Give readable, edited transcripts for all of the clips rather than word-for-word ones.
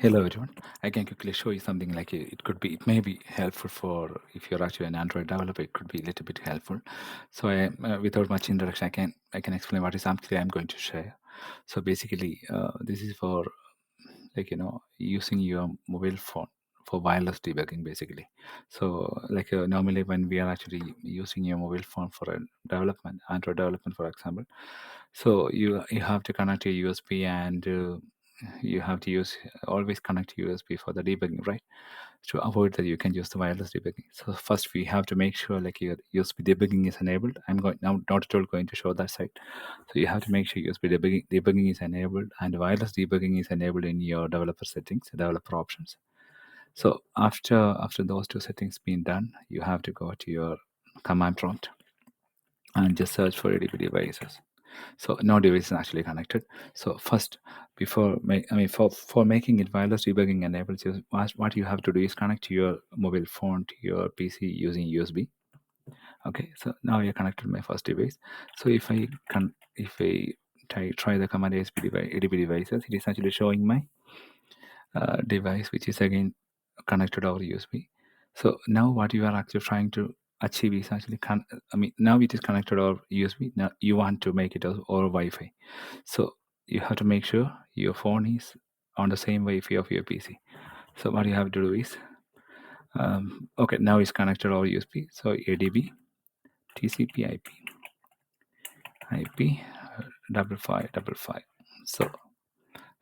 Hello everyone. I can quickly show you something like it may be helpful for if you're actually an Android developer. It could be a little bit helpful. So without much introduction, I can explain what is actually I'm going to share. So basically, this is for using your mobile phone for wireless debugging basically. So normally when we are actually using your mobile phone for a development, Android development for example, so you have to connect your USB and you have to use always connect USB for the debugging, right? To avoid that, you can use the wireless debugging. So first, we have to make sure like your USB debugging is enabled. I'm going now not at all going to show that side. So you have to make sure USB debugging is enabled and wireless debugging is enabled in your developer settings, developer options. So after those two settings being done, you have to go to your command prompt and just search for ADB devices. So no device is actually connected. So first, for making it wireless debugging enabled, what you have to do is connect to your mobile phone to your PC using USB. Okay, so now you're connected to my first device. So if I try the command ADB devices, it is actually showing my device, which is again connected over USB. So now what you are actually trying to achieve is actually now it is connected over USB. Now you want to make it over Wi-Fi. So you have to make sure your phone is on the same Wi-Fi of your PC. So what you have to do is okay, now it's connected over USB. So ADB tcpip IP 5555.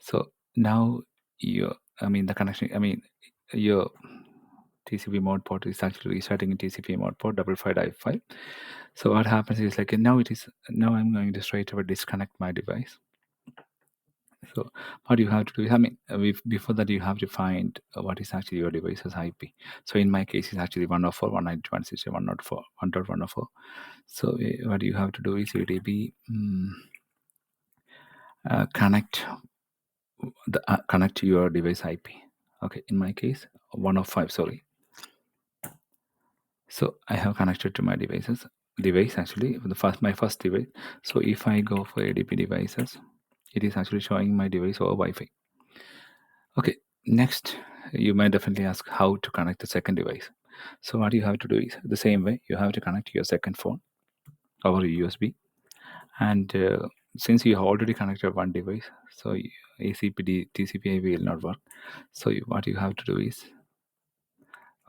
So now the connection, your TCP mode port is actually restarting in TCP mode port 5555. So what happens is now I'm going to straight away disconnect my device. So what you have to do, before that you have to find what is actually your device's IP. So in my case, it's actually 104.192.168.1.104. So what you have to do is UDP connect to your device IP. Okay, in my case, 105. Sorry. So I have connected to my device actually my first device. So if I go for ADP devices, it is actually showing my device over Wi-Fi. Okay, next you might definitely ask how to connect the second device. So what you have to do is the same way. You have to connect your second phone over USB, and since you have already connected one device, so TCP/IP will not work. So what you have to do is,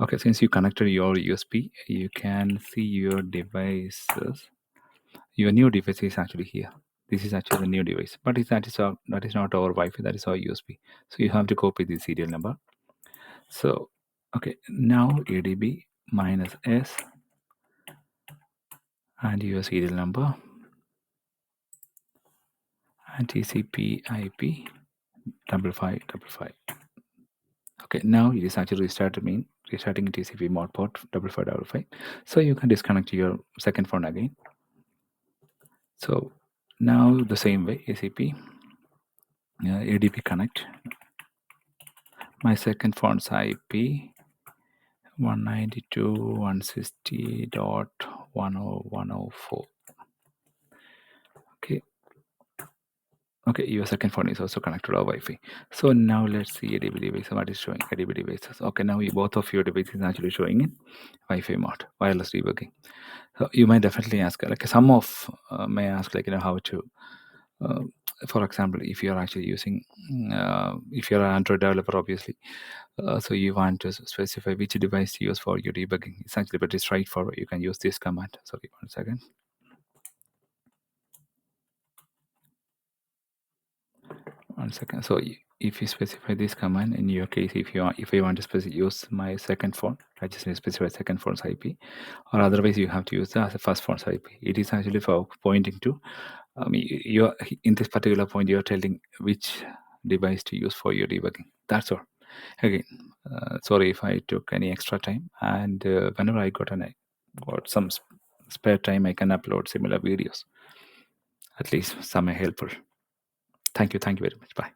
okay, since you connected your USB, you can see your devices. Your new device is actually here. This is actually the new device, but that is not our Wi-Fi. That is our USB. So you have to copy the serial number. So okay, now ADB -S and your serial number and TCP/IP 5555. Okay, now it is actually restarting TCP mod port 5555. So you can disconnect your second phone again. So now the same way, ACP ADP connect my second phone's IP 192.160.10104. Okay, your second phone is also connected to Wi-Fi. So now let's see ADB device. What is showing ADB devices? Okay, now both of your devices actually showing in Wi-Fi mode, wireless debugging. So you might definitely ask, like some of may ask, how to, for example, if you're actually using, if you're an Android developer, obviously, so you want to specify which device to use for your debugging. It's actually pretty straightforward. You can use this command. Sorry, 1 second. So if you specify this command, in your case, if you want to use my second phone, I just need to specify second phone's IP, or otherwise you have to use the first phone's IP. It is actually for pointing to, you're in this particular point, you're telling which device to use for your debugging. That's all. Again, sorry if I took any extra time, and whenever I got some spare time, I can upload similar videos. At least some are helpful. Thank you very much. Bye.